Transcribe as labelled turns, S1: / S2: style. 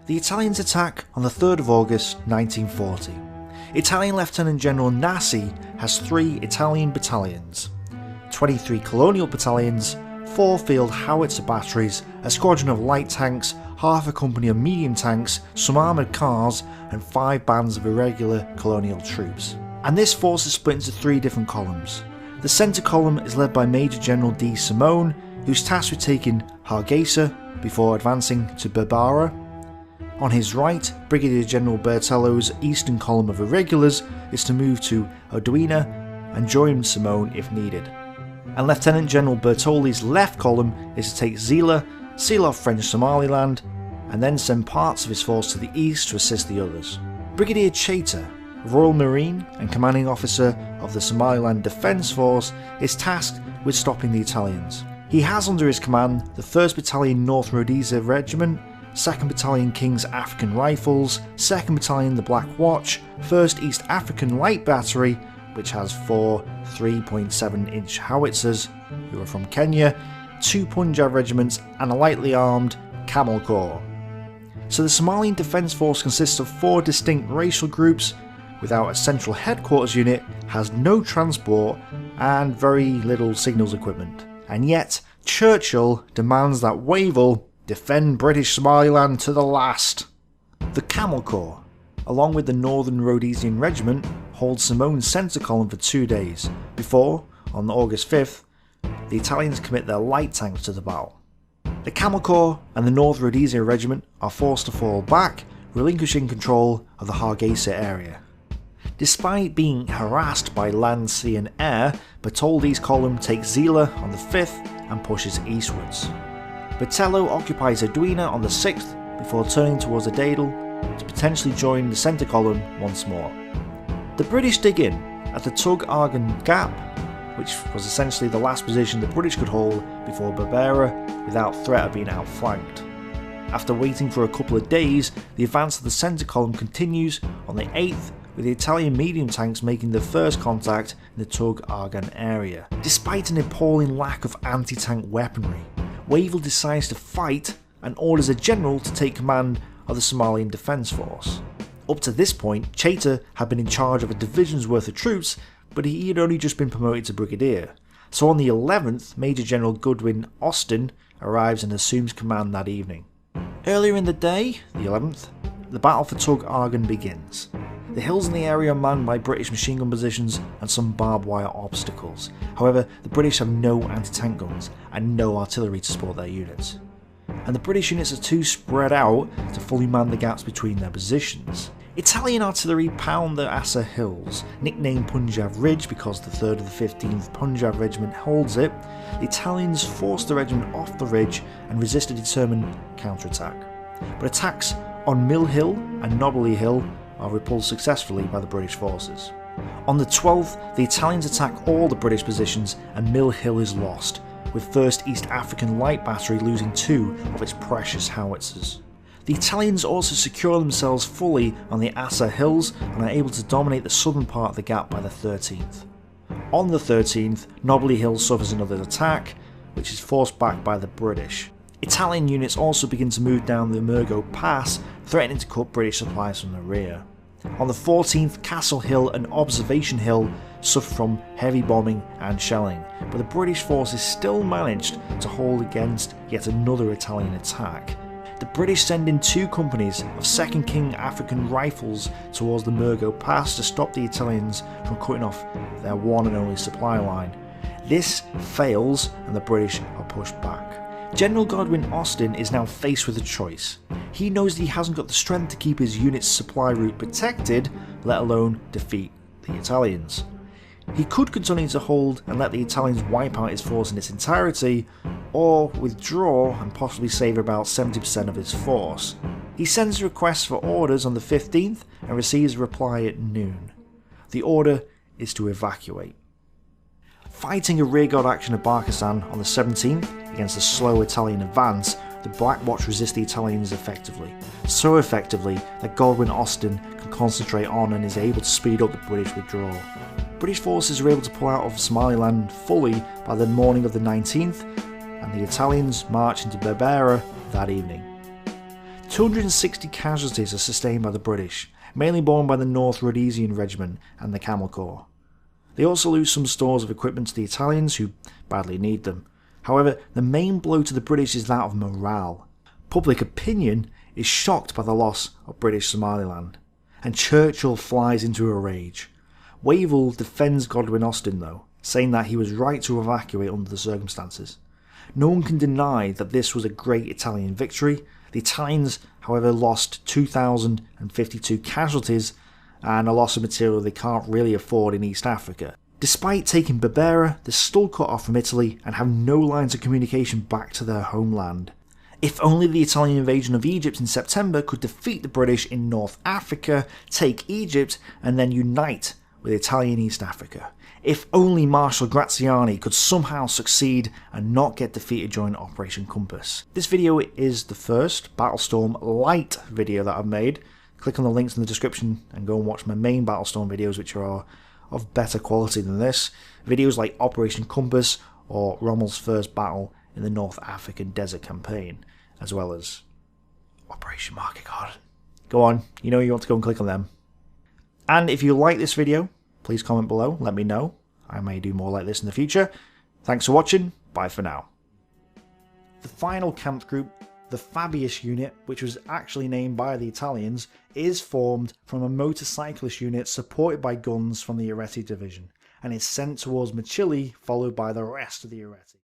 S1: The Italians attack on the 3rd of August 1940. Italian Lieutenant General Nassi has 3 Italian battalions, 23 colonial battalions, 4 field howitzer batteries, a squadron of light tanks, half a company of medium tanks, some armoured cars, and 5 bands of irregular colonial troops. And this force is split into 3 different columns. The centre column is led by Major General D. Simone, who's tasked with taking Hargeisa before advancing to Berbera. On his right, Brigadier General Bertello's eastern column of irregulars is to move to Oduina and join Simone if needed. And Lieutenant General Bertoli's left column is to take Zila, seal off French Somaliland, and then send parts of his force to the east to assist the others. Brigadier Chater, Royal Marine and commanding officer of the Somaliland Defence Force, is tasked with stopping the Italians. He has under his command the 1st Battalion North Rhodesia Regiment, 2nd Battalion King's African Rifles, 2nd Battalion the Black Watch, 1st East African Light Battery, which has 4 3.7-inch howitzers, who are from Kenya, 2 Punjab regiments, and a lightly armed Camel Corps. So the Somalian Defence Force consists of 4 distinct racial groups, without a central headquarters unit, has no transport, and very little signals equipment. And yet, Churchill demands that Wavell defend British Somaliland to the last. The Camel Corps, along with the Northern Rhodesian Regiment, holds Simone's centre column for 2 days, before, on August 5th, the Italians commit their light tanks to the battle. The Camel Corps and the North Rhodesia Regiment are forced to fall back, relinquishing control of the Hargeisa area. Despite being harassed by land, sea and air, Bertoldi's column takes Zila on the 5th and pushes eastwards. Bertello occupies Oduina on the 6th before turning towards Adadel to potentially join the centre column once more. The British dig in at the Tug Argan Gap, which was essentially the last position the British could hold before Berbera without threat of being outflanked. After waiting for a couple of days, the advance of the centre column continues on the 8th, with the Italian medium tanks making their first contact in the Tug Argan area. Despite an appalling lack of anti-tank weaponry, Wavell decides to fight and orders a general to take command of the Somalian Defence Force. Up to this point, Chater had been in charge of a division's worth of troops, but he had only just been promoted to brigadier. So on the 11th, Major General Goodwin Austin arrives and assumes command that evening. Earlier in the day, the 11th, the battle for Tug Argan begins. The hills in the area are manned by British machine gun positions and some barbed wire obstacles. However, the British have no anti-tank guns and no artillery to support their units. And the British units are too spread out to fully man the gaps between their positions. Italian artillery pound the Assa Hills, nicknamed Punjab Ridge because the 3rd of the 15th Punjab Regiment holds it. The Italians force the regiment off the ridge and resist a determined counterattack. But attacks on Mill Hill and Nobley Hill are repulsed successfully by the British forces. On the 12th, the Italians attack all the British positions and Mill Hill is lost, with 1st East African Light Battery losing 2 of its precious howitzers. The Italians also secure themselves fully on the Assa Hills and are able to dominate the southern part of the gap by the 13th. On the 13th, Nobley Hill suffers another attack, which is forced back by the British. Italian units also begin to move down the Murgo Pass, threatening to cut British supplies from the rear. On the 14th, Castle Hill and Observation Hill suffer from heavy bombing and shelling, but the British forces still managed to hold against yet another Italian attack. The British send in 2 companies of 2nd King African Rifles towards the Murgo Pass to stop the Italians from cutting off their one and only supply line. This fails and the British are pushed back. General Godwin Austin is now faced with a choice. He knows that he hasn't got the strength to keep his unit's supply route protected, let alone defeat the Italians. He could continue to hold and let the Italians wipe out his force in its entirety, or withdraw and possibly save about 70% of his force. He sends a request for orders on the 15th and receives a reply at noon. The order is to evacuate. Fighting a rearguard action at Barkasan on the 17th against a slow Italian advance, the Black Watch resist the Italians effectively. So effectively that Godwin Austin can concentrate on and is able to speed up the British withdrawal. British forces are able to pull out of Somaliland fully by the morning of the 19th, and the Italians march into Berbera that evening. 260 casualties are sustained by the British, mainly borne by the North Rhodesian Regiment and the Camel Corps. They also lose some stores of equipment to the Italians, who badly need them. However, the main blow to the British is that of morale. Public opinion is shocked by the loss of British Somaliland, and Churchill flies into a rage. Wavell defends Godwin Austen though, saying that he was right to evacuate under the circumstances. No one can deny that this was a great Italian victory. The Italians, however, lost 2,052 casualties and a loss of material they can't really afford in East Africa. Despite taking Berbera, they're still cut off from Italy and have no lines of communication back to their homeland. If only the Italian invasion of Egypt in September could defeat the British in North Africa, take Egypt, and then unite with Italian East Africa. If only Marshal Graziani could somehow succeed and not get defeated during Operation Compass. This video is the first Battlestorm Light video that I've made. Click on the links in the description and go and watch my main Battlestorm videos, which are of better quality than this. Videos like Operation Compass or Rommel's first battle in the North African Desert Campaign, as well as Operation Market Garden. Go on, you know you want to go and click on them. And if you like this video, please comment below, let me know. I may do more like this in the future. Thanks for watching, bye for now. The final camp group, the Fabius unit, which was actually named by the Italians, is formed from a motorcyclist unit supported by guns from the Areti division, and is sent towards Machili, followed by the rest of the Areti.